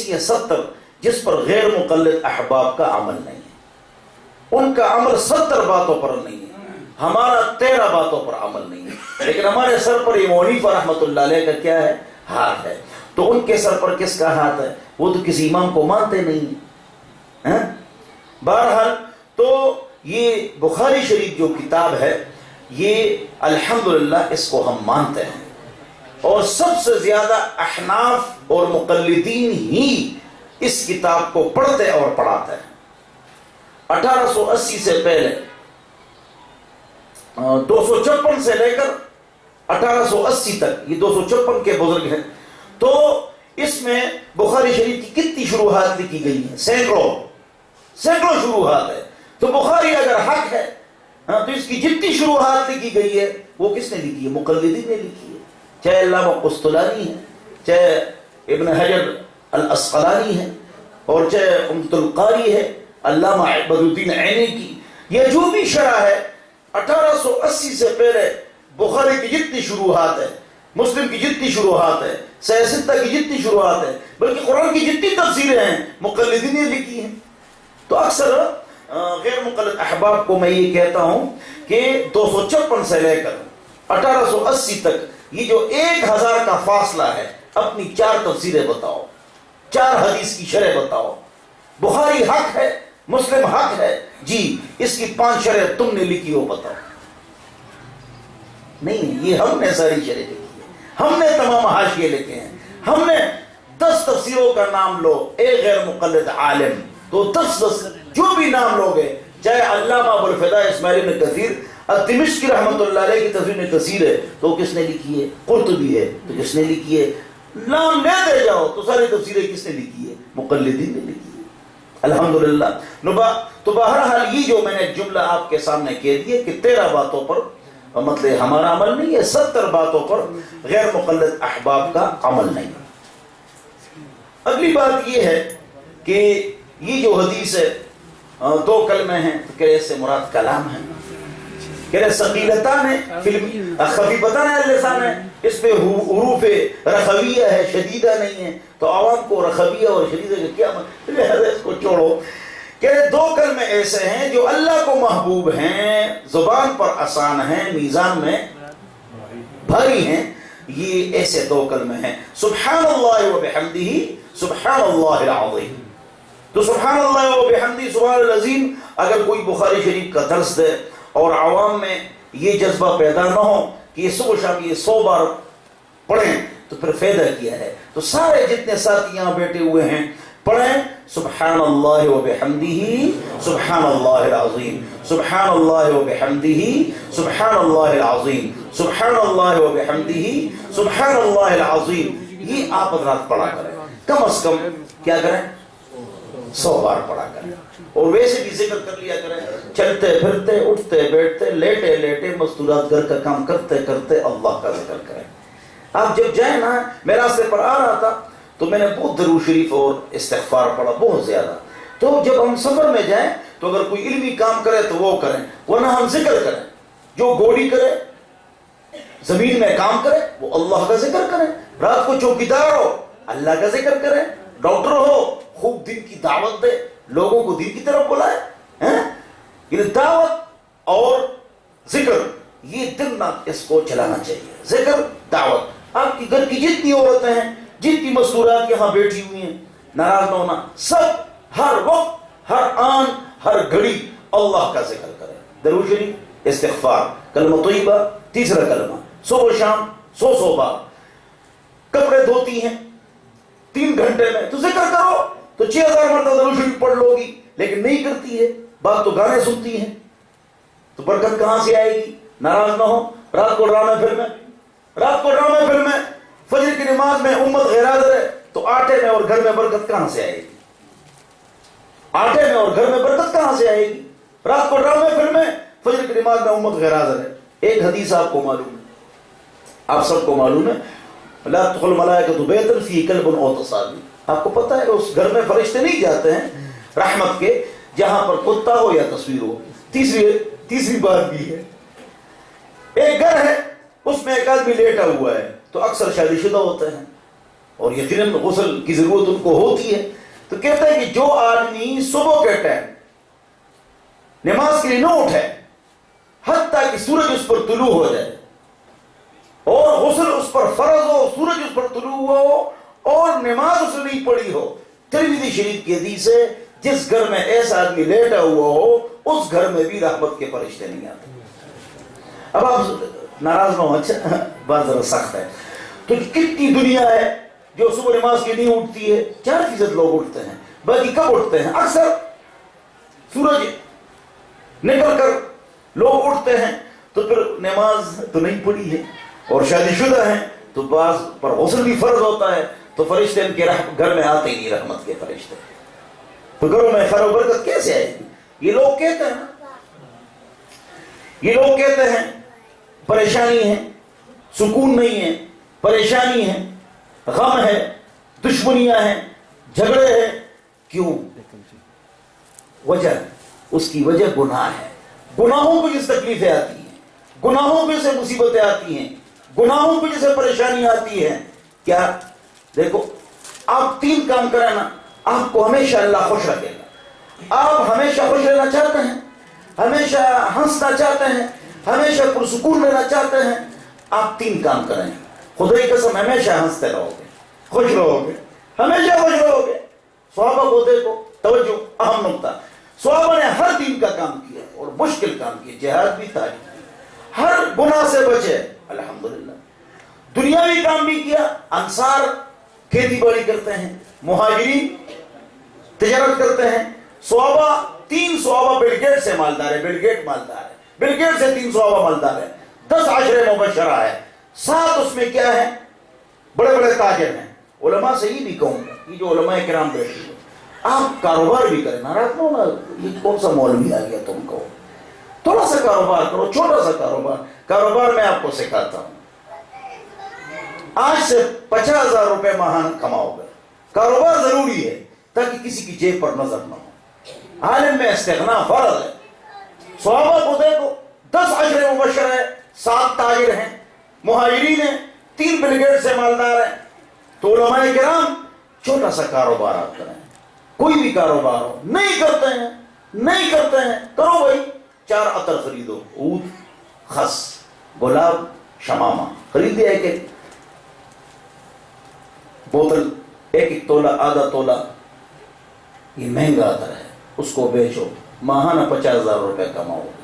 ایسی ہیں 70 جس پر غیر مقلد احباب کا عمل نہیں ہے، ان کا عمل 70 باتوں پر نہیں ہے، ہمارا 13 باتوں پر عمل نہیں ہے، لیکن ہمارے سر پر امام حنیفہ رحمۃ اللہ علیہ کا کیا ہے؟ ہاتھ ہے۔ تو ان کے سر پر کس کا ہاتھ ہے؟ وہ تو کسی امام کو مانتے نہیں ہیں۔ بہرحال تو یہ بخاری شریف جو کتاب ہے یہ الحمدللہ اس کو ہم مانتے ہیں، اور سب سے زیادہ احناف اور مقلدین ہی اس کتاب کو پڑھتے اور پڑھاتے ہیں۔ 1880 سے پہلے 256 سے لے کر 1880 تک، یہ 256 کے بزرگ ہیں، تو اس میں بخاری شریف کی کتنی شروحات لکھی گئی ہیں؟ سینکڑوں شروحات ہے۔ تو بخاری اگر حق ہے تو اس کی جتنی شروحات لکھی گئی ہے وہ کس نے لکھی ہے؟ مقلدین نے لکھی ہے، چاہے علامہ قسطلانی ہے، چاہے ابن حجر الاسقلانی ہے، اور چاہے عمدۃ القاری ہے علامہ بدر الدین عینی کی، یہ جو بھی شرح ہے 1880 سے پہلے بخاری کی جتنی شروحات ہے، مسلم کی جتنی شروحات ہے، صحیح ستہ کی جتنی شروحات ہے، بلکہ قرآن کی جتنی تفسیریں ہیں مقلدین نے لکھی ہیں۔ تو اکثر غیر مقلد احباب کو میں یہ کہتا ہوں کہ 256 سے لے کر 1880 تک یہ جو 1000 کا فاصلہ ہے، اپنی 4 تفسیریں بتاؤ، 4 حدیث کی شرح بتاؤ۔ بخاری حق ہے، مسلم حق ہے، جی اس کی 5 شرح تم نے لکھی ہو بتاؤ۔ نہیں، یہ ہم نے ساری شرح لکھی ہے، ہم نے تمام حاشیے لکھے ہیں، ہم نے 10 تفسیروں کا نام لو، ایک غیر مقلد عالم تو 10 جو بھی نام لوگے، چاہے علامہ ابوالفداء اسماعیل بن کثیر الدمشقی رحمۃ اللہ علیہ کی تفسیر کثیر ہے تو کس نے لکھی ہے؟ قرطبی ہے تو کس نے لکھی ہے؟ نام لیتے جاؤ تو ساری تفسیریں کس نے لکھی ہے؟ مقلدین نے لکھی ہے، الحمدللہ۔ تو بہرحال یہ جو میں نے جملہ آپ کے سامنے کہہ دیا کہ 13 باتوں پر مطلب ہمارا عمل نہیں ہے، 70 باتوں پر غیر مقلد احباب کا عمل نہیں۔ اگلی بات یہ ہے کہ یہ جو حدیث ہے 2 کلمے ہیں، تو کہ اس سے مراد کلام ہے، کہ ثقیلتان خفیفتان اللسان ہے، اس پہ حروف رخویہ ہے، شدیدہ نہیں ہے، تو عوام کو رخویہ اور شدیدہ کا کیا مطلب؟ لہذا اس کو چھوڑو۔ کہ 2 کلمے ایسے ہیں جو اللہ کو محبوب ہیں، زبان پر آسان ہیں، میزان میں بھاری ہیں، یہ ایسے 2 کلمے ہیں، سبحان اللہ و بحمدہ سبحان اللہ العظیم۔ تو سبحان اللہ و بحمدہ سبحان العظیم اگر کوئی بخاری شریف کا درس دے اور عوام میں یہ جذبہ پیدا نہ ہو کہ یہ صبح شام یہ 100 بار پڑھیں تو پھر فائدہ کیا ہے؟ تو سارے جتنے ساتھی یہاں بیٹھے ہوئے ہیں پڑھیں سبحان اللہ و بحمدہ سبحان اللہ العظیم، سبحان اللہ و بحمدہ سبحان اللہ العظیم، سبحان اللہ و بحمدہ سبحان اللہ العظیم۔ یہ آپ حضرات پڑھا کریں، کم از کم کیا کریں؟ 100 بار پڑھا کریں، اور ویسے بھی ذکر کر لیا کریں، چلتے پھرتے اٹھتے بیٹھتے لیٹے لیٹے مستورات گھر کا کام کرتے کرتے اللہ کا ذکر کریں۔ آپ جب جائیں نا، میں راستے پر آ رہا تھا تو میں نے بہت درود شریف اور استغفار پڑھا، بہت زیادہ۔ تو جب ہم سفر میں جائیں تو اگر کوئی علمی کام کرے تو وہ کریں، ورنہ ہم ذکر کریں۔ جو گوڑی کرے، زمین میں کام کرے، وہ اللہ کا ذکر کریں۔ رات کو چوکیدار ہو، اللہ کا ذکر کریں۔ ڈاکٹر ہو، خوب دین کی دعوت دے، لوگوں کو دین کی طرف بلائے۔ یہ دعوت اور ذکر، یہ دن رات اس کو چلانا چاہیے، ذکر دعوت۔ آپ کی گھر کی جتنی عورتیں ہیں، جتنی مستورات یہاں بیٹھی ہوئی ہیں، ناراض نہ ہونا، سب ہر وقت ہر آن ہر گھڑی اللہ کا ذکر کریں، درود شریف، استغفار، کلمہ طیبہ، تیسرا کلمہ، صبح شام 100 بار۔ کپڑے دھوتی ہیں 3 گھنٹے میں تو ذکر کرو تو 6000 مرتبہ درود شریف پڑھ لو گی، لیکن نہیں کرتی ہے، بات تو گانے سنتی ہیں، تو برکت کہاں سے آئے گی؟ ناراض نہ ہو، رات کو ڈرامے فلمیں، فجر کی نماز میں امت غیر حاضر ہے تو آٹے میں اور گھر میں برکت کہاں سے آئے گی؟ آٹے میں اور گھر میں برکت کہاں سے آئے گی؟ رات کو ڈرامے فلمیں، فجر کی نماز میں امت غیر حاضر ہے۔ ایک حدیث آپ کو معلوم ہے، آپ سب کو معلوم ہے، لا تدخل الملائکۃ بیتا فیہ کلب او تصاویر۔ آپ کو پتہ ہے اس گھر میں فرشتے نہیں جاتے ہیں رحمت کے جہاں پر کتا ہو یا تصویر ہو۔ تیسری بات بھی ہے، ایک گھر ہے اس میں ایک آدمی لیٹا ہوا ہے، تو اکثر شادی شدہ ہوتے ہیں، اور یقیناً غسل کی ضرورت ان کو ہوتی ہے. تو کہتا ہے کہ جو آدمی صبح کے ٹائم نماز کے لیے نہ اٹھے حتیٰ کہ سورج اس پر طلوع ہو جائے اور غسل اس پر فرض ہو, سورج اس پر طلوع ہوا ہو اور نماز اس نے نہیں پڑھی ہو, ترمذی شریف کی حدیث ہے جس گھر میں ایسا آدمی لیٹا ہوا ہو اس گھر میں بھی رحمت کے فرشتے نہیں آتے. اب آپ ناراض نہ ہو, اچھا بات ذرا سخت ہے. تو کتنی دنیا ہے جو صبح نماز کی نہیں اٹھتی ہے. 4% لوگ اٹھتے ہیں, باقی کب اٹھتے ہیں؟ اکثر سورج نکل کر لوگ اٹھتے ہیں تو پھر نماز تو نہیں پڑھی ہے, اور شادی شدہ ہیں تو بعض پر غسل بھی فرض ہوتا ہے, تو فرشتے ان کے گھر میں آتے ہی نہیں رحمت کے فرشتے. تو گھروں میں خیر و برکت کیسے آئے گی؟ یہ لوگ کہتے ہیں, یہ لوگ کہتے ہیں پریشانی ہے, سکون نہیں ہے, پریشانی ہے, غم ہے, دشمنیاں ہیں, جھگڑے ہیں. کیوں؟ وجہ, اس کی وجہ گناہ ہے. گناہوں کی جس تکلیفیں آتی ہیں, گناہوں کی سے مصیبتیں آتی ہیں, گناہوں کی جسے پریشانی آتی ہے. کیا دیکھو آپ 3 کام کریں نا, آپ کو ہمیشہ اللہ خوش رکھے گا. آپ ہمیشہ خوش رہنا چاہتے ہیں, ہمیشہ ہنسنا چاہتے ہیں, ہمیشہ پرسکون رہنا چاہتے ہیں, آپ 3 کام کریں, خدا کی قسم ہمیشہ ہنستے رہو گے, خوش رہو گے, ہمیشہ خوش رہو گے. صحابہ کو دیکھو, توجہ, اہم نقطہ, صحابہ نے ہر دین کا کام کیا اور مشکل کام کیا, جہاد بھی تھا, ہر گناہ سے بچے الحمدللہ, دنیاوی کام بھی کیا. انصار کھیتی باڑی کرتے ہیں, مہاجرین تجارت کرتے ہیں. صحابہ 3 صحابہ بل گیٹ سے مالدار ہے, بل گیٹ مالدار ہے, بل گیٹ سے 3 صحابہ مالدار ہے. 10 عشرہ مبشرہ ہے, 7 اس میں کیا ہے, بڑے بڑے تاجر ہیں. علماء سے یہ بھی کہوں گا, یہ جو علماء کرام بیٹھے ہیں, آپ کاروبار بھی کریں, ناراض نہ ہونا, یہ کون سا مولوی آ گیا تم کو, تھوڑا سا کاروبار کرو, چھوٹا سا کاروبار. کاروبار میں آپ کو سکھاتا ہوں, آج سے 50,000 روپے ماہانہ کماؤ گے. کاروبار ضروری ہے تاکہ کسی کی جیب پر نظر نہ ہو. عالم میں استغنا فرض ہے. صحابہ کو دیکھو, 10 عشرہ مبشر ہے, 7 تاجر ہیں, مہاجرین ہیں, 3 بل گیٹ سے مالدار ہیں. تو علماء کرام چھوٹا سا کاروبار آپ کریں, کوئی بھی کاروبار ہو. نہیں کرتے ہیں, نہیں کرتے ہیں, کرو بھائی. 4 عطر خریدو, عود, خس, گلاب, شمامہ خریدے, ایک بوتل, 1 تولہ, آدھا تولہ, یہ مہنگا عطر ہے, اس کو بیچو, ماہانہ 50,000 روپے کماؤ گے.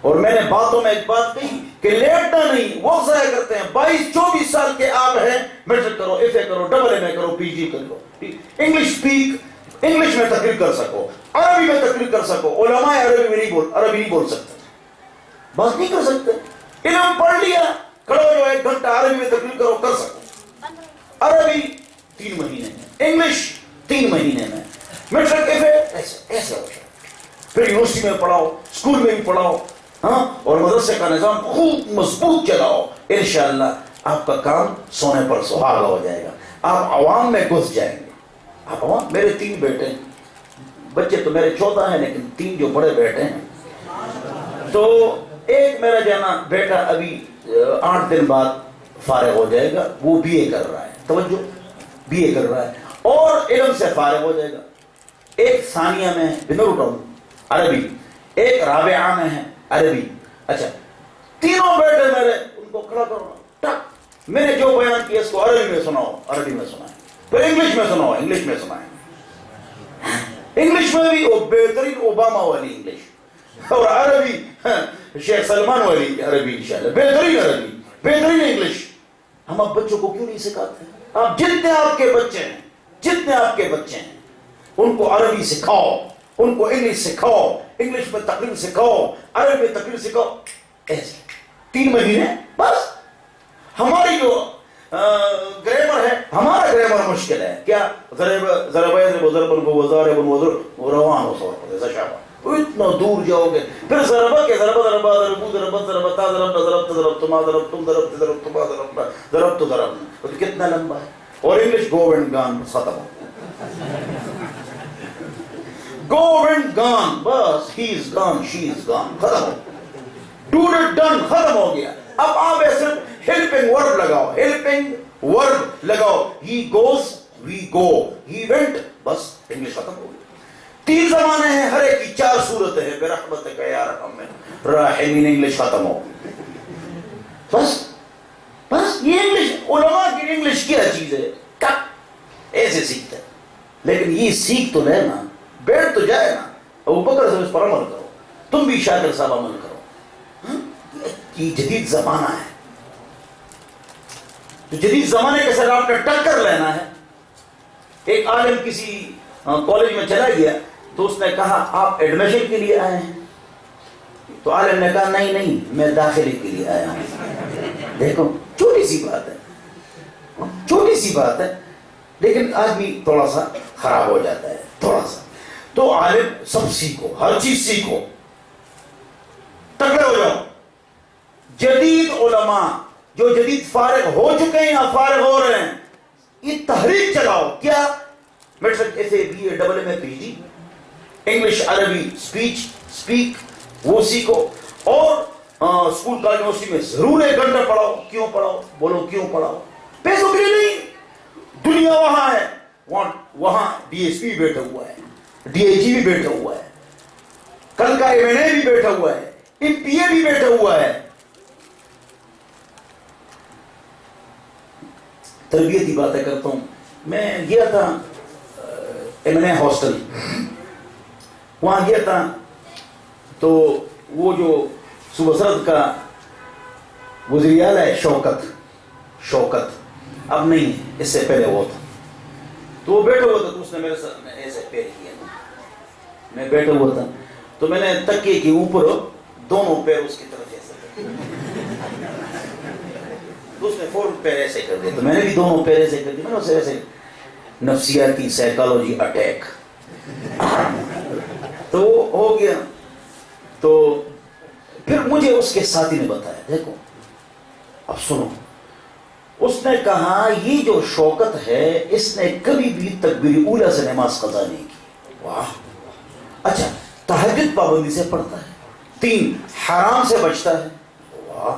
اور میں نے باتوں میں ایک بات کہی کہ لیٹنا نہیں, وہ ضائع کرتے ہیں. 22-24 سال کے آپ ہیں, میٹرک کرو, ایف اے کرو, ڈبل ایم اے کرو, پی جی کرو, انگلش اسپیک, انگلش میں تقریر کر سکو, عربی میں تقریر کر سکو. علماء عربی نہیں بول سکتے, بات نہیں کر سکتے. علم پڑھ لیا, کھڑو جو 1 گھنٹہ عربی میں تقریر کرو, کر سکو. عربی 3 مہینے میں, انگلش 3 مہینے میں, میٹرک ایف اے ایسے ہو جائے. پھر یونیورسٹی میں پڑھاؤ, اسکول میں بھی پڑھاؤ, ہاں, اور مدرسے کا نظام خوب مضبوط چلاؤ. انشاءاللہ آپ کا کام سونے پر سہاگا ہو جائے گا, آپ عوام میں گھس جائیں گے. آپ عوام, میرے 3 بیٹے ہیں, بچے تو میرے 14 ہیں لیکن 3 جو بڑے بیٹے ہیں. تو ایک میرا جانا بیٹا ابھی 8 دن بعد فارغ ہو جائے گا, وہ بی اے کر رہا ہے, توجہ, بی اے کر رہا ہے اور علم سے فارغ ہو جائے گا. ایک ثانیہ میں بنور ٹاؤن عربی, ایک رابعہ میں ہے عربی. اچھا, تینوں بیٹے میرے, ان کو کھڑا کرو, ٹک, میں نے جو بیان کیا اس کو عربی میں سناؤ, عربی میں سنائیں, پھر انگلش میں سناؤ, انگلش میں سنائیں. انگلش میں بھی وہ بہترین اوباما والی انگلش, اور عربی شیخ سلمان والی عربی, انشاءاللہ بہترین عربی, بہترین انگلش. ہم اب بچوں کو کیوں نہیں سکھاتے؟ آپ جتنے آپ کے بچے ہیں, جتنے آپ کے بچے ہیں, ان کو عربی سکھاؤ, ان کو انگلش سکھاؤ, انگلش میں تقریر سکھاؤ, عربی میں تقریر سکھاؤ. ایسے 3 مہینے بس. ہماری جو گرامر ہے, ہمارا گرامر مشکل ہے. کیا اتنا دور جاؤ گے, پھر ضربہ کے ضربہ ضربہ ضربو ضربت ضربتا ضربنا ضربت ضربت ما ضربت تم ضربت ضربت ما ضربنا ضربت ضربنا. تو کتنا لمبا ہے. اور انگلش گو اینڈ گان ختم ہو, گو اینڈ گان, بس, ہی از گان, شی از گان, ختم ہو. ڈو اٹ ڈن, ختم ہو گیا. اب آپ ایسے ہیلپنگ ورب لگاؤ، ہیلپنگ ورب لگاؤ، he goes we go, he went, بس انگلش ختم ہو گئی۔ 3 زمانے ہیں، ہر ایک کی 4 صورتیں ہیں، برحمتک یا ارحم الراحمین، انگلش ختم ہو گئی۔ بس یہ انگلش، علماء کی انگلش کیا چیز ہے، ایسے سیکھتے ہیں، لیکن یہ سیکھ تو لے نا، بیٹھ تو جائے نا۔ ابو بکر سے اس پر عمل کرو، تم بھی شاکر صاحب عمل کرو۔ یہ جدید زمانہ ہے، تو جدید زمانے کے ساتھ آپ نے ٹکر لینا ہے۔ ایک عالم کسی کالج میں چلا گیا تو اس نے کہا آپ ایڈمیشن کے لیے آئے ہیں؟ تو عالم نے کہا نہیں میں داخلے کے لیے آیا ہوں۔ دیکھو چھوٹی سی بات ہے، چھوٹی سی بات ہے، لیکن آدمی تھوڑا سا خراب ہو جاتا ہے، تھوڑا سا۔ تو عالم سب سیکھو، ہر چیز سیکھو، تگڑے ہو جاؤ۔ جدید علماء جو جدید فارغ ہو چکے ہیں یا فارغ ہو رہے ہیں، یہ تحریک چلاؤ۔ کیا؟ میٹرک ایسے B A double M A P G, English عربی سپیک وہ سیکھو، اور اسکول کالج یونیورسٹی میں ضرور 1 گھنٹہ پڑھاؤ۔ کیوں پڑھاؤ؟ بولو کیوں پڑھاؤ؟ پیسوں کے لیے نہیں، دنیا وہاں ہے، وہاں ڈی ایس پی بھی بیٹھا ہوا ہے، ڈی آئی جی بھی بیٹھا ہوا ہے، کل کا ایم این اے بھی بیٹھا ہوا ہے، ایم پی اے بھی بیٹھا ہوا ہے۔ تربیتی باتیں کرتا ہوں، میں گیا تھا ایم این اے ہاسٹل، وہاں گیا تھا تو وہ جو صوبہ سرحد کا وزیر اعلیٰ ہے شوکت اب نہیں ہے، اس سے پہلے وہ تھا، تو وہ بیٹھا ہوا تھا، تو اس نے میرے ساتھ ایسے پیر کیا، میں بیٹھا ہوا تھا تو میں نے تکیے کے اوپر دونوں پیر اس کی طرف ایسے، تو اس نے فوراً پیر ایسے کر دیا، تو میں نے بھی دونوں پیر ایسے کر دی، میں نے اسے ایسے نفسیاتی سائیکالوجی اٹیک، تو وہ ہو گیا۔ تو پھر مجھے اس کے ساتھی نے بتایا، دیکھو اب سنو، اس نے کہا یہ جو شوکت ہے اس نے کبھی بھی تکبیر اولیٰ سے نماز قضا نہیں کی۔ واہ، اچھا تہجد پابندی سے پڑھتا ہے، 3 حرام سے بچتا ہے، واہ۔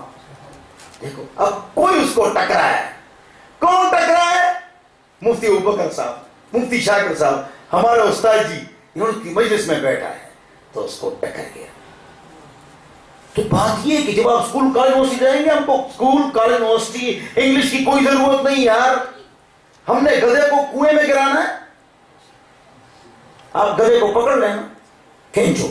دیکھو اب کوئی اس کو ٹکرا ہے، کون ٹکرا ہے؟ مفتی ابوبکر صاحب، مفتی شاکر صاحب، ہمارے استاد جی، انہوں کی مجلس میں بیٹھا ہے، تو اس کو ٹکر گیا۔ تو بات یہ ہے کہ جب آپ اسکول کالج یونیورسٹی جائیں گے، ہم کو اسکول کالج یونیورسٹی انگلش کی کوئی ضرورت نہیں یار، ہم نے گدھے کو کنویں میں گرانا ہے، آپ گدھے کو پکڑ لینا، کھینچو،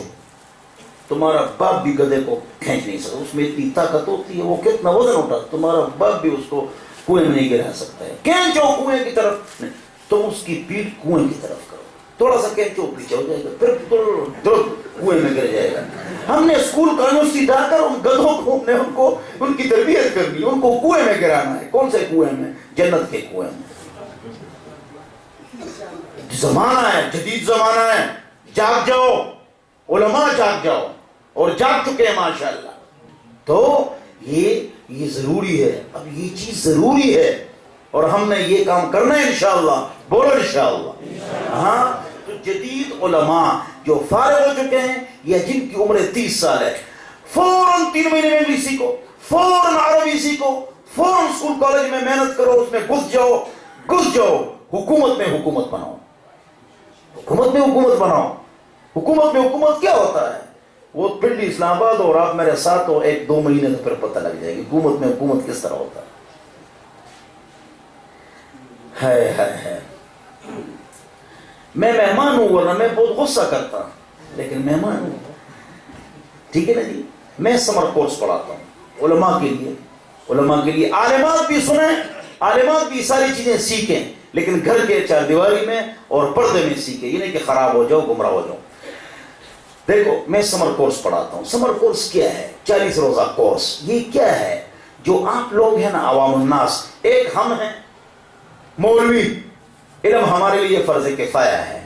تمہارا باپ بھی گدھے کو کھینچ نہیں سکتا، اس میں اتنی طاقت ہوتی ہے، وہ کتنا وزن اٹھا، تمہارا باپ بھی اس کو کنویں میں نہیں گرا سکتا ہے، کھینچو کنویں کی طرف، تو اس کی پیٹھ کنویں کی طرف کرو، تھوڑا سا کھینچو پیچھے ہو جائے گا، پھر کنویں میں گر جائے گا۔ ہم نے اسکول کالج یونیورسٹی جا کر ان گدھوں کو ان کی تربیت کرنی، ان کو کنویں میں گرانا ہے۔ کون سے کنویں میں؟ جنت کے کنویں میں۔ زمانہ ہے، جدید زمانہ ہے، جاگ جاؤ، علماء جاگ جاؤ، اور جاگ چکے ہیں ماشاءاللہ۔ تو یہ ضروری ہے، اب یہ چیز ضروری ہے، اور ہم نے یہ کام کرنا ہے انشاءاللہ، بولو انشاءاللہ۔ ہاں، تو جدید علماء جو فارغ ہو چکے ہیں یا جن کی عمر 30 سال ہے، فوراً 3 مہینے میں انگلش سیکھو، فوراً عربی سیکھو، فوراً اسکول کالج میں محنت کرو، اس میں گھس جاؤ، حکومت میں حکومت بناؤ، حکومت میں حکومت بناؤ۔ حکومت میں حکومت کیا ہوتا ہے؟ وہ پنڈی اسلام آباد، اور آپ میرے ساتھ ہو 1-2 مہینے تو پھر پتہ لگ جائے گی حکومت میں حکومت کس طرح ہوتا ہے۔ میں مہمان ہوں، ورنہ میں بہت غصہ کرتا ہوں، لیکن مہمان ہوں، ٹھیک ہے نا جی۔ میں سمر کورس پڑھاتا ہوں علماء کے لیے، عالمات بھی سنیں، عالمات بھی ساری چیزیں سیکھیں، لیکن گھر کے 4 دیواری میں اور پردے میں سیکھیں، یہ نہیں کہ خراب ہو جاؤ، گمراہ ہو جاؤ۔ دیکھو میں سمر کورس پڑھاتا ہوں، سمر کورس کیا ہے؟ 40 روزہ کورس۔ یہ کیا ہے؟ جو آپ لوگ ہیں نا عوام الناس، ایک ہم ہیں مولوی، علم ہمارے لیے فرض کفایہ ہے،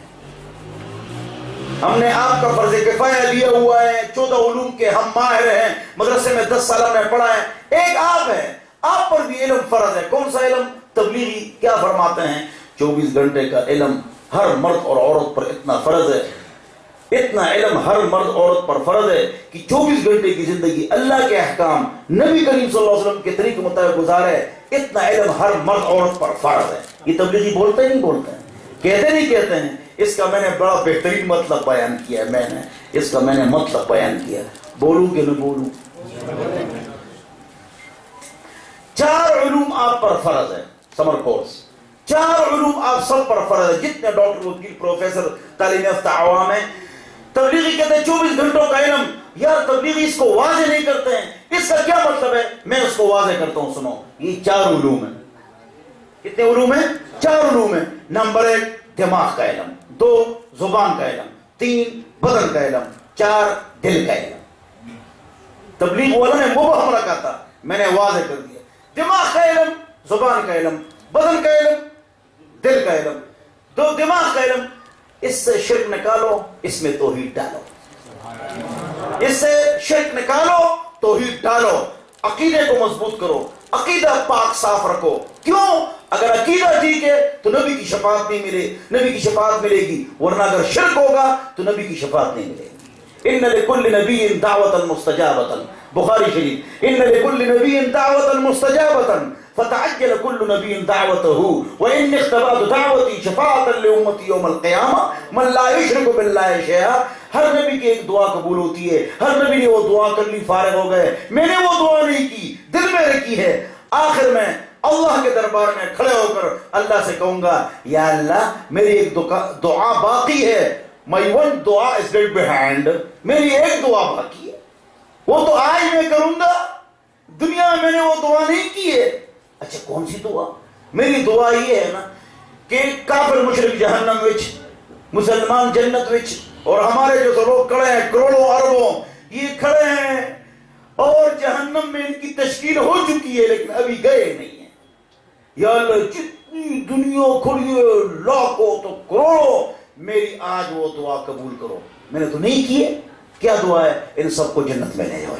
ہم نے آپ کا فرض کفایہ لیا ہوا ہے، 14 علوم کے ہم ماہر ہیں، مدرسے میں 10 سال ہم نے پڑھا ہے، ایک آپ ہے، آپ پر بھی علم فرض ہے۔ کون سا علم؟ تبلیغی کیا فرماتے ہیں؟ 24 گھنٹے کا علم ہر مرد اور عورت پر اتنا فرض ہے اتنا علم ہر مرد عورت پر فرض ہے کہ 24 گھنٹے کی زندگی اللہ کے احکام نبی کریم صلی اللہ علیہ وسلم کے طریقے مطابق گزارے. اتنا علم ہر مرد عورت پر فرض ہے. یہ تبلیغی بولتے ہی نہیں بولتے ہیں, کہتے نہیں کہتے ہیں. اس کا میں نے بڑا بہترین مطلب بیان کیا ہے. میں نے مطلب بیان کیا. بولوں کہ نہ بولوں؟ 4 علوم آپ پر فرض ہے. سمر کورس 4 علوم آپ سب پر فرض ہے. جتنے ڈاکٹر, وکیل, پروفیسر, تعلیم یافتہ عوام ہیں, تبلیغی کہتے ہیں 24 گھنٹوں کا علم. یار تبلیغی اس کو واضح نہیں کرتے ہیں. اس کا کیا مطلب ہے؟ میں اس کو واضح کرتا ہوں. سنو, یہ 4 علوم ہیں. کتنے علوم ہیں؟ 4 علوم ہیں. نمبر 1 دماغ کا علم, 2 زبان کا علم, 3 بدن کا علم, 4 دل کا علم. تبلیغ والا نے مبہم رکھا تھا, میں نے واضح کر دیا. دماغ کا علم, زبان کا علم, بدن کا علم, دل کا علم. 2 دماغ کا علم, اس سے شرک نکالو, اس میں توحید ڈالو. اس سے شرک نکالو, توحید ڈالو. عقیدے کو مضبوط کرو, عقیدہ پاک صاف رکھو. کیوں؟ اگر عقیدہ ٹھیک ہے تو نبی کی شفاعت نہیں ملے, نبی کی شفاعت ملے گی. ورنہ اگر شرک ہوگا تو نبی کی شفاعت نہیں ملے گی. ان لکل نبی دعوۃ مستجابۃ, بخاری شریف. ان لکل نبی دعوۃ مستجابۃ فتعجل كل نبي دعوته وان اختبأت دعوتي شفاعة لامتي يوم القيامة من لا يشرك بالله شيئا. ہر نبی کی ایک دعا قبول ہوتی ہے. ہر نبی نے وہ دعا کر لی, فارغ ہو گئے. میں نے وہ دعا نہیں کی, دل میں رکھی ہے. آخر میں اللہ کے دربار میں کھڑے ہو کر اللہ سے کہوں گا, یا اللہ میری ایک دعا باقی ہے. My one دعا is left behind. میری ایک دعا باقی ہے, وہ تو آج میں کروں گا. دنیا میں نے وہ دعا نہیں کی ہے. اچھا کون سی دعا؟ میری دعا یہ ہے نا کہ کافر مشرک جہنم وچ, مسلمان جنت وچ, اور ہمارے جو لوگ کھڑے ہیں کروڑوں اربوں, یہ کھڑے ہیں اور جہنم میں ان کی تشکیل ہو چکی ہے لیکن ابھی گئے نہیں ہیں. یا اللہ جتنی دنیا کھڑی ہے, لاکھوں تو کروڑوں, میری آج وہ دعا قبول کرو. میں نے تو نہیں کی ہے. کیا دعا ہے؟ ان سب کو جنت میں لے جاؤ.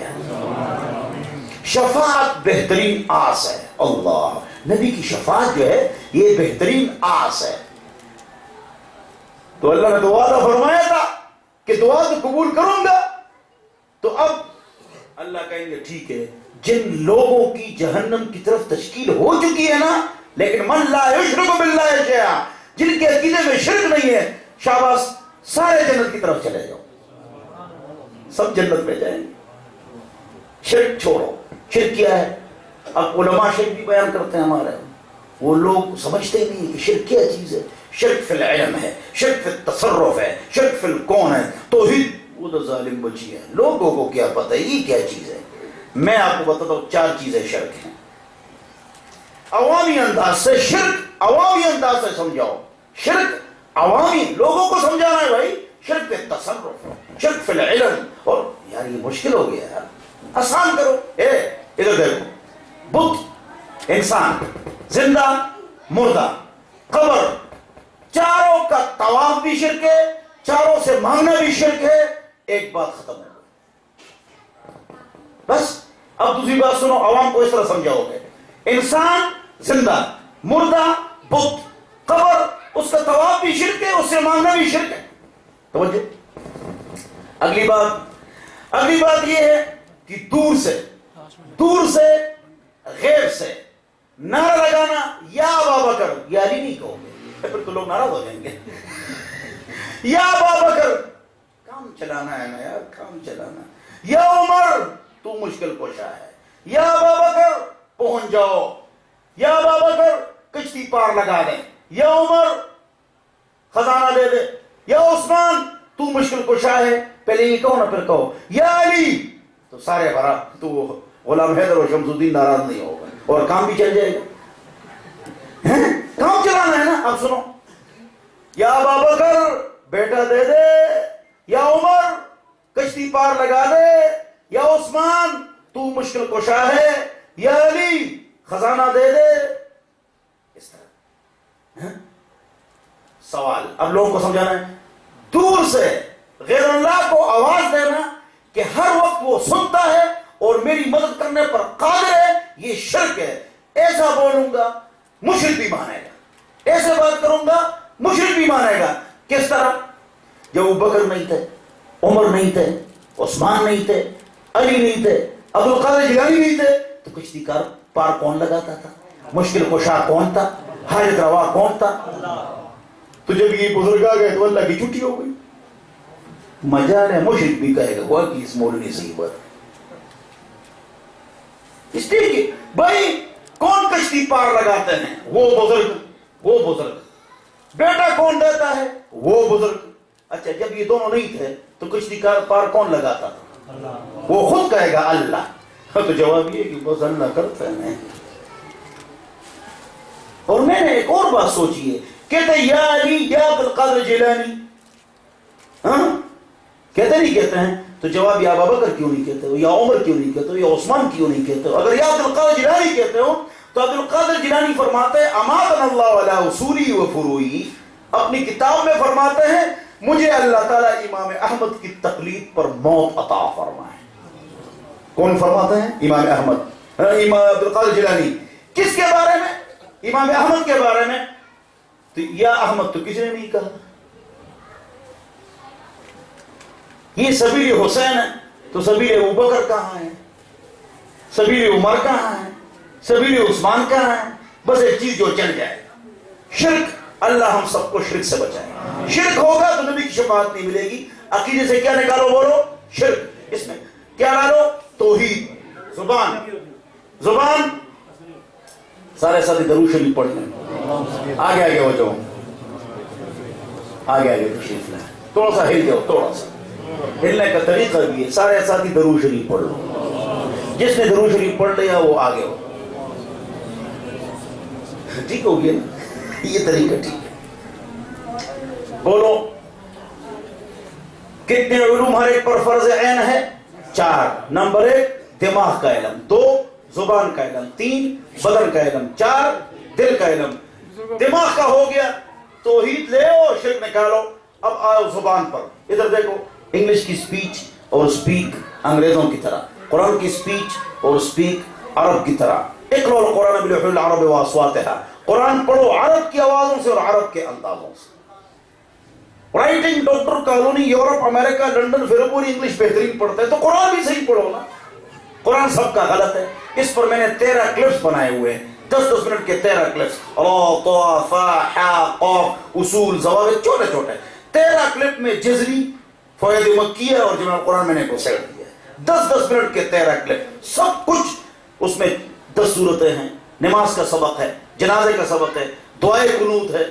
شفاعت بہترین آس ہے. اللہ, نبی کی شفاعت جو ہے یہ بہترین آس ہے. تو اللہ نے تو وعدہ فرمایا تھا کہ دعا تو قبول کروں گا. تو اب اللہ کہیں گے ٹھیک ہے, جن لوگوں کی جہنم کی طرف تشکیل ہو چکی ہے نا, لیکن من لا یشرک باللہ شیئا, جن کے عقیدے میں شرک نہیں ہے, شاباش, سارے جنت کی طرف چلے جاؤ. سب جنت میں جائیں گے. شرک چھوڑو. شرک کیا ہے؟ اب علماء شرک بھی بیان کرتے ہیں ہمارے. وہ لوگ سمجھتے نہیں کہ شرک کیا چیز ہے. شرک فی العلم ہے, شرک فی التصرف ہے, شرک فی الکون ہے, توحید وہ تو ظالم بچی ہے. لوگوں کو کیا پتہ ہے یہ کیا چیز ہے. میں آپ کو بتاتا ہوں 4 چیزیں شرک ہیں. عوامی انداز سے شرک, عوامی انداز سے سمجھاؤ. شرک عوامی لوگوں کو سمجھانا ہے بھائی. شرک فی التصرف, شرک فی العلم. اور یار یہ مشکل ہو گیا یار, آسان کرو. ادھر دیکھو, بت, انسان, زندہ, مردہ, قبر, چاروں کا طواف بھی شرک ہے, چاروں سے مانگنا بھی شرک ہے. ایک بات ختم ہو گئی. بس اب دوسری بات سنو, عوام کو اس طرح سمجھاؤ گے. انسان, زندہ, مردہ, بت, قبر, اس کا طواف بھی شرک ہے, اس سے مانگنا بھی شرک ہے. توجہ. اگلی بات یہ ہے کہ دور سے غیب سے نعرہ لگانا, یا ابا بکر, یا علی نہیں کہو گے پھر تو لوگ ناراض ہو جائیں گے. یا ابا بکر, کام چلانا ہے نا یار, کام چلانا. یا عمر, تو مشکل کوشا ہے. یا ابا بکر, پہنچ جاؤ. یا ابا بکر, کشتی پار لگا دیں. یا عمر, خزانہ دے دے. یا عثمان, تو مشکل کشا ہے. پہلے یہ کہو نا پھر کہو. یا علی, تو سارے بھرا, تو غلام حیدر اور شمس الدین ناراض نہیں ہوگا اور کام بھی چل جائے گا. کام چلانا ہے نا. اب سنو, یا ابا بکر, بیٹا دے دے. یا عمر, کشتی پار لگا دے. یا عثمان, تو مشکل کشا ہے. یا علی, خزانہ دے دے. اس طرح سوال اب لوگوں کو سمجھانا ہے. دور سے غیر اللہ کو آواز دینا کہ ہر وقت وہ سنتا ہے اور میری مدد کرنے پر قادر ہے, یہ شرک ہے. ایسا بولوں گا مشرک بھی مانے گا, ایسے بات کروں گا مشرک بھی مانے گا. کس طرح؟ جب ابو بکر نہیں تھے, عمر نہیں تھے، عثمان نہیں تھے، علی نہیں تھے، عبدالقادر جیلانی نہیں تھے، تو کشتی کار پار کون لگاتا تھا؟ مشکل کشا کون تھا؟ حاجت روا کون تھا؟ تو جب یہ بزرگ آ گئے تو اللہ کی چھٹی ہو گئی. مجال ہے مشرک بھی کہے گا وہ کہ اس مولوی صحیح بات. اس لیے کہ بھائی کون کشتی پار لگاتے ہیں؟ وہ بزرگ. بیٹا کون دیتا ہے؟ وہ بزرگ. اچھا جب یہ دونوں نہیں تھے تو کشتی کا پار کون لگاتا تھا؟ وہ خود کہے گا اللہ. تو جواب یہ کہ بس اللہ کرتا ہے. اور میں نے ایک اور بات سوچی ہے، کہتے یا علی یا عبدالقادر جیلانی، ہاں کہتے نہیں کہتے ہیں؟ تو جواب یا ابوبکر کیوں نہیں کہتے ہو، یا عمر کیوں نہیں کہتے ہو، یا عثمان کیوں نہیں کہتے ہو؟ اگر یا عبدالقادر جیلانی کہتے ہو تو عبدالقادر جیلانی فرماتے ہیں اماتنا اللہ علی اصولی و فروعی، اپنی کتاب میں فرماتے ہیں مجھے اللہ تعالیٰ امام احمد کی تقلید پر موت عطا فرمائے. کون فرماتے ہیں؟ امام احمد. امام عبدالقادر جیلانی کس کے بارے میں؟ امام احمد کے بارے میں. تو یا احمد تو کسی نے نہیں کہا. یہ سبیل حسین ہے تو سبیل ابوبکر کہاں ہے؟ سبیل عمر کہاں ہے؟ سبیل عثمان کہاں ہے؟ بس ایک چیز جو چل جائے شرک. اللہ ہم سب کو شرک سے بچائے. شرک ہوگا تو نبی کی شفاعت نہیں ملے گی. عقیدے سے کیا نکالو؟ بولو شرک. اس میں کیا ڈالو؟ توحید. زبان سارے ساتھی درود شریف پڑھ لیں. آگے ہو جاؤ، آگے تشریف لیں. تھوڑا سا ہل جاؤ، تھوڑا سا ہلنے کا طریقہ بھی ہے. سارے ساتھی درود شریف پڑھ لو. جس نے درود شریف پڑھ لیا وہ آگے ہو. ٹھیک ہو گیا نا؟ یہ طریقہ ٹھیک ہے. بولو کتنے علوم ہر ایک پر فرض عین ہے؟ 4. نمبر 1 دماغ کا علم، 2 زبان کا علم، 3 بدن کا علم، 4 دل کا علم. دماغ کا ہو گیا، توحید لے او شرک نکالو. اب آؤ زبان پر. ادھر دیکھو، انگلش کی سپیچ اور سپیک انگریزوں کی طرح، قرآن کی سپیچ اور سپیک عرب کی طرح. اقرأ القرآن بلحن العرب واصواتها، قرآن پڑھو عرب کی آوازوں سے اور عرب کے اندازوں سے. رائٹنگ ڈاکٹر کالونی یورپ امریکہ لندن پھر پوری انگلش بہترین پڑھتے ہیں تو قرآن بھی صحیح پڑھو نا. قرآن سب کا غلط ہے. اس پر میں نے 13 کلپس بنائے ہوئے ہیں، 10 منٹ کے 13 کلپس. را طا فا حا قاف اصول ضوابط چھوٹے چھوٹے 13 کلپ میں جزری فوائد مکیہ اور جمع قرآن میں نے کو سیٹ دیا. 10 منٹ کے 13 کلپ. سب کچھ اس میں 10 صورتیں ہیں. نماز کا سبق ہے، جنازے کا سبق ہے، دعائے قنوت ہے،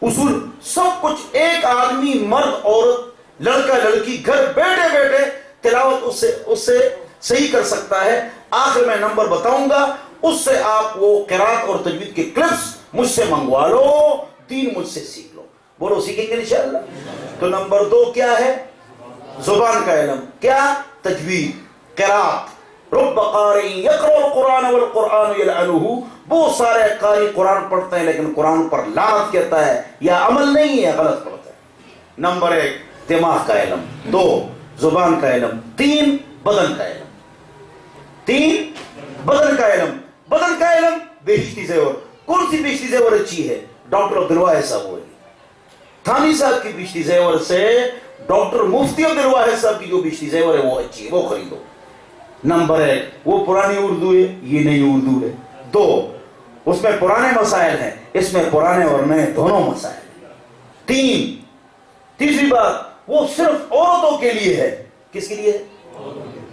اصول سب کچھ. ایک آدمی مرد عورت لڑکا لڑکی گھر بیٹھے بیٹھے تلاوت اس سے صحیح کر سکتا ہے. آخر میں نمبر بتاؤں گا، اس سے آپ وہ قرات اور تجوید کے کلپس مجھ سے منگوا لو، دین مجھ سے سیکھ لو. بولو سیکھیں گے انشاءاللہ. تو نمبر 2 کیا ہے؟ زبان کا علم. کیا؟ تجوید، قرات. رب قاری یقرأ القرآن والقرآن یلعنہ. بہت سارے قاری قرآن پڑھتے ہیں لیکن قرآن پر لعنت کہتا ہے، یا عمل نہیں ہے، غلط پڑھتا ہے. نمبر 1 دماغ کا علم، 2 زبان کا علم، 3 بدن کا علم. 3 بدن کا علم. بدن کا علم بہشتی زیور. کون سی بہشتی زیور اچھی ہے؟ ڈاکٹر عبدالواحد صاحب ہوئی. تھانی صاحب کی بہشتی زیور سے ڈاکٹر مفتی عبدالواحد صاحب کی جو بہشتی زیور ہے وہ اچھی ہے، وہ خریدو. نمبر 1 وہ پرانی اردو ہے، یہ نئی اردو ہے. 2 اس میں پرانے مسائل ہیں، اس میں پرانے اور نئے دونوں مسائل ہیں. 3 تیسری بات وہ صرف عورتوں کے لیے ہے. کس کے لیے ہے؟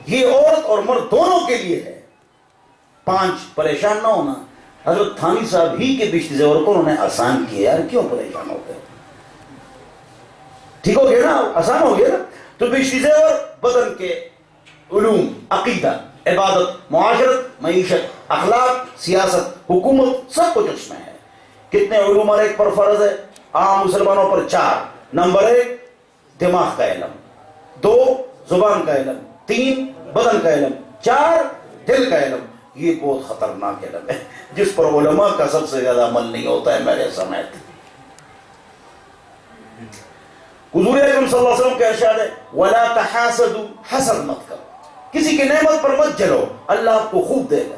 یہ عورت اور مرد دونوں کے لیے ہے. 5 پریشان نہ ہونا. حضرت تھانی صاحب ہی کے بہشتی زیور کو انہوں نے آسان کیا. یار کیوں پریشان ہوتے ہو؟ ٹھیک ہو گیا نا، آسان ہو گیا نا. تو بہشتی زیور بدن کے علوم، عقیدہ، عبادت، معاشرت، معیشت، اخلاق، سیاست، حکومت سب کچھ اس میں ہے. کتنے علوم ہر ایک پر فرض ہے؟ عام مسلمانوں پر 4. نمبر 1 دماغ کا علم، 2 زبان کا علم، 3 بدن کا علم، 4 دل کا علم. یہ بہت خطرناک علم ہے جس پر علماء کا سب سے زیادہ عمل نہیں ہوتا ہے میرے سمیت. حضور اکرم صلی اللہ علیہ وسلم کا ارشاد ہے وَلَا تَحَاسَدُوا، حسد مت کرو، کسی کی نعمت پر مت جلو، اللہ آپ کو خوب دے گا.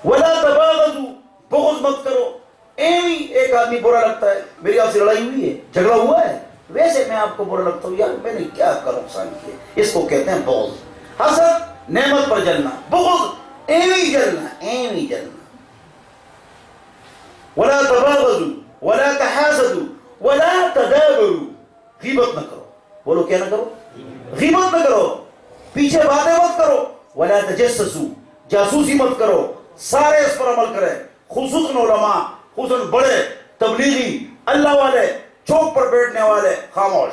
وَلَا تَبَاغَضُوا، بغض مت کرو. ایک آدمی برا لگتا ہے، میری آپ سے لڑائی ہوئی ہے، جھگڑا ہوا ہے، ویسے میں آپ کو برا لگتا ہوں، یار میں نے کیا کر نقصان کیا. اس کو کہتے ہیں بغض. حسد نعمت پر جلنا، بغض ایویں جلنا، ایویں جلنا. ولا تباغضوا ولا تحاسدوا ولا تدابروا. غیبت نہ کرو. بولو کیا نہ کرو؟ غیبت نہ کرو، پیچھے باتیں مت کرو. ولا تجسسوا، جاسوسی مت کرو. سارے اس پر عمل کریں، خصوصاً علماء، خصوصاً بڑے تبلیغی اللہ والے، چوک پر بیٹھنے والے. خاموش،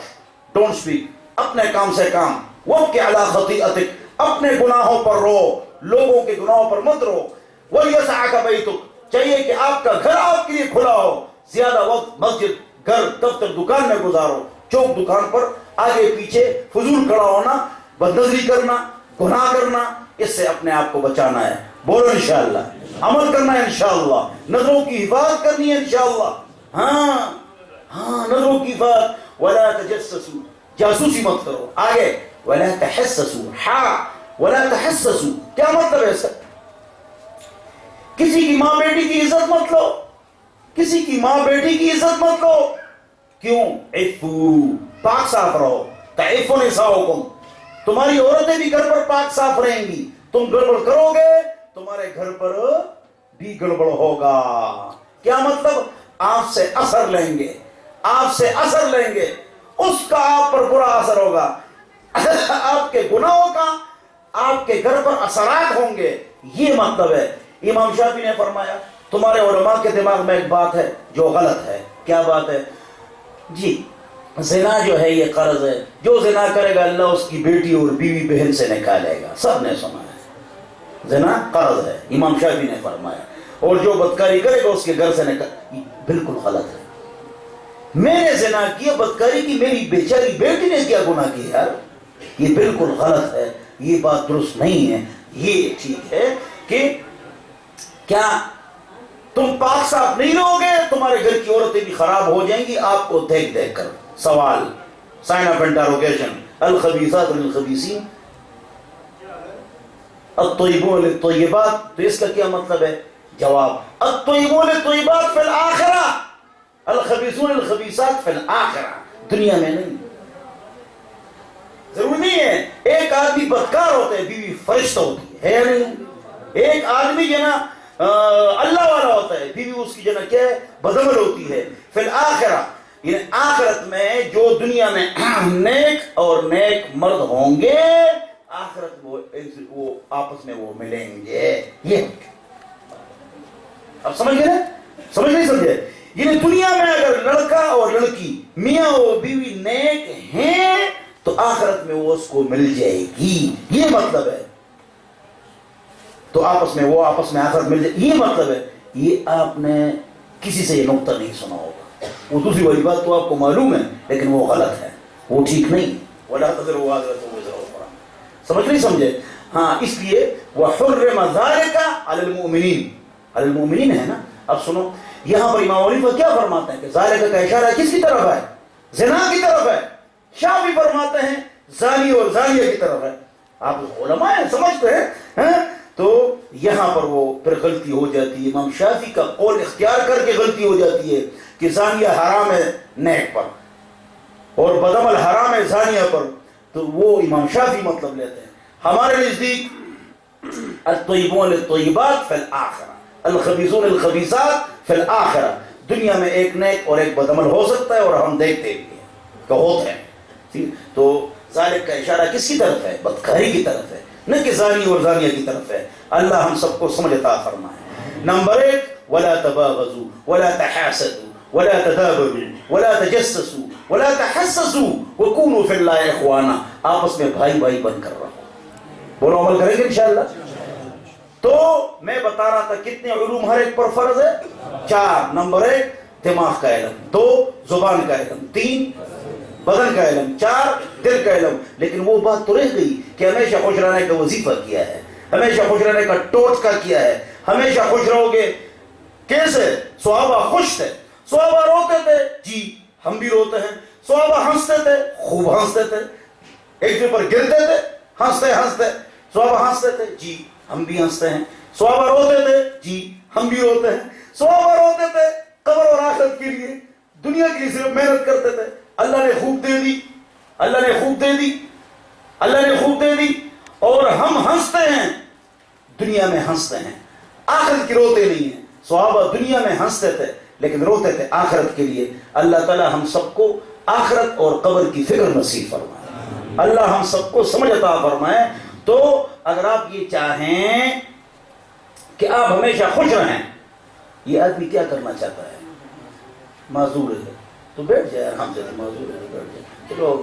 ڈونٹ اسپیک. اپنے کام سے کام. وابکی علی خطیئتک، اپنے گناہوں پر رو، لوگوں کے گناہوں پر مت رو. ولیسعک بیتک، چاہیے کہ آپ کا گھر آپ کے لیے کھلا ہو. زیادہ وقت مسجد، گھر، دفتر، دکان میں گزارو. چوک دکان پر آگے پیچھے فضول کھڑا ہونا، بدنظری کرنا، گناہ کرنا، اس سے اپنے آپ کو بچانا ہے. بولو انشاءاللہ. عمل کرنا ہے انشاءاللہ. نظروں کی حفاظت کرنی ہے انشاءاللہ. ہاں نظروں کی حفاظت. ولا تجسسوا، جاسوسی مت کرو. آگے ولا تحسسوا. ولا تحسسوا کیا مطلب ہے اس کا؟ کسی کی ماں بیٹی کی عزت مت لو. کسی کی ماں بیٹی کی عزت مت لو. کیوں؟ عفو، پاک صاف رہو. تعف نساؤکم، تمہاری عورتیں بھی گھر پر پاک صاف رہیں گی. تم گڑبڑ کرو گے تمہارے گھر پر بھی گڑبڑ ہوگا. کیا مطلب؟ آپ سے اثر لیں گے، آپ سے اثر لیں گے، اس کا آپ پر برا اثر ہوگا. آپ کے گناہوں کا آپ کے گھر پر اثرات ہوں گے. یہ مطلب ہے. امام شافعی نے فرمایا تمہارے علماء کے دماغ میں ایک بات ہے جو غلط ہے. کیا بات ہے؟ جی زنا جو ہے یہ قرض ہے، جو زنا کرے گا اللہ اس کی بیٹی اور بیوی بہن سے نکالے گا. سب نے سنا ہے زنا قرض ہے، امام شافعی نے فرمایا. اور جو بدکاری کرے گا اس کے گھر سے نکال. بالکل غلط ہے. میں نے زنا کیا، بدکاری کی، میری بیچاری بیٹی نے کیا گناہ کیا یار؟ یہ بالکل غلط ہے، یہ بات درست نہیں ہے. یہ ٹھیک ہے کہ کیا تم پاک صاف نہیں رہو گے تمہارے گھر کی عورتیں بھی خراب ہو جائیں گی آپ کو دیکھ دیکھ کر. سوال، سائن آف انٹروگیشن. الخبیثات للخبیثین الطیبون للطیبات. تو اس کا کیا مطلب ہے؟ جواب، الطیبون للطیبات فی الآخرہ، الخبیثون للخبیثات فی الآخرہ. دنیا میں نہیں. ضروری نہیں ہے ایک آدمی بدکار ہوتا ہے بیوی فرشتہ ہوتی ہے یا نہیں؟ ایک آدمی جو نا اللہ والا ہوتا ہے بیوی اس کی جو نا کیا ہے بدعمل ہوتی ہے. فی الآخرہ یعنی آخرت میں جو دنیا میں نیک اور نیک مرد ہوں گے آخرت وہ آپس میں وہ ملیں گے. یہ اب سمجھ گئے؟ سمجھ نہیں سمجھے؟ یعنی دنیا میں اگر لڑکا اور لڑکی میاں اور بیوی نیک ہیں تو آخرت میں وہ اس کو مل جائے گی. یہ مطلب ہے. تو آپس میں وہ آپس میں آخرت مل جائے، یہ مطلب ہے. یہ آپ نے کسی سے یہ نقطہ نہیں سنا ہوگا. وہ دوسری والی بات تو آپ کو معلوم ہے لیکن وہ غلط ہے، وہ ٹھیک نہیں. وَلَا تَزِرُ وَازِرَةٌ وِزْرَ أُخْرَىٰ. سمجھ نہیں سمجھے؟ ہاں اس لیے وَحُرِّمَ ذَلِكَ عَلَى الْمُؤْمِنِينَ. علی المؤمنین ہے نا. اب سنو یہاں پر امام حنیفہ کیا فرماتے ہیں کہ ذالک کا اشارہ کس کی طرف ہے؟ زنا کی طرف ہے. شافعی فرماتے ہیں زانی اور زانیہ کی طرف ہے. آپ علماء ہیں سمجھتے ہیں. تو یہاں پر وہ پھر غلطی ہو جاتی ہے. امام شافعی کا قول اختیار کر کے غلطی ہو جاتی ہے کہ زانیہ حرام ہے نیک پر اور بدعمل حرام ہے زانیہ پر. تو وہ امام شافعی مطلب لیتے ہیں. ہمارے نزدیک الطیبون للطیبات فی الآخرہ، الخبیثون للخبیثات فی الآخرہ. دنیا میں ایک نیک اور ایک بدعمل ہو سکتا ہے اور ہم دیکھتے بھی ہیں کہ ہوتے ہیں. تو ذالک کا اشارہ کس کی طرف ہے؟ بدکاری کی طرف ہے، نہ کہ زانی اور زانیہ کی طرف ہے. اللہ ہم سب کو سمجھ عطا فرمائے. نمبر 1 ولا تباغضوا ولا تحاسدوا ولا تدابروا ولا تجسسوا ولا تحسسوا وكونوا في الله اخوانا. آپس میں بھائی بھائی بن کر رہو. بولو عمل کریں گے انشاءاللہ. تو میں بتا رہا تھا کتنے علوم ہر ایک پر فرض ہے؟ 4. نمبر 1 دماغ کا علم، 2 زبان کا علم، 3 بدن کا علم، 4 دل کا علم. لیکن وہ بات تو رہ گئی کہ ہمیشہ خوش رہنے کا وظیفہ کیا ہے، ہمیشہ خوش رہنے کا ٹوٹکا کیا ہے. ہمیشہ خوش رہو گے. کیسے؟ صحابہ خوش تھے، صحابہ روتے تھے، جی ہم بھی روتے ہیں. صحابہ ہنستے تھے، خوب ہنستے تھے، ایک دوسرے پر گرتے تھے ہنستے ہنستے. صحابہ ہنستے تھے، جی ہم بھی ہنستے ہیں. صحابہ روتے تھے، جی ہم بھی روتے ہیں. صحابہ روتے تھے قبر اور آخرت کے لیے، دنیا کے لیے صرف محنت کرتے تھے. اللہ نے خوب دے دی، اللہ نے خوب دے دی، اللہ نے خوب دے دی، اور ہم ہنستے ہیں، دنیا میں ہنستے ہیں، آخرت کی روتے نہیں ہیں۔ صحابہ دنیا میں ہنستے تھے لیکن روتے تھے آخرت کے لیے۔ اللہ تعالی ہم سب کو آخرت اور قبر کی فکر نصیب فرمائے، اللہ ہم سب کو سمجھ عطا فرمائے۔ تو اگر آپ یہ چاہیں کہ آپ ہمیشہ خوش رہیں، یہ آدمی کیا کرنا چاہتا ہے؟ معذور ہے تو بیٹھ جائے، آرام سے، معذور ہے تو بیٹھ جائے، چلو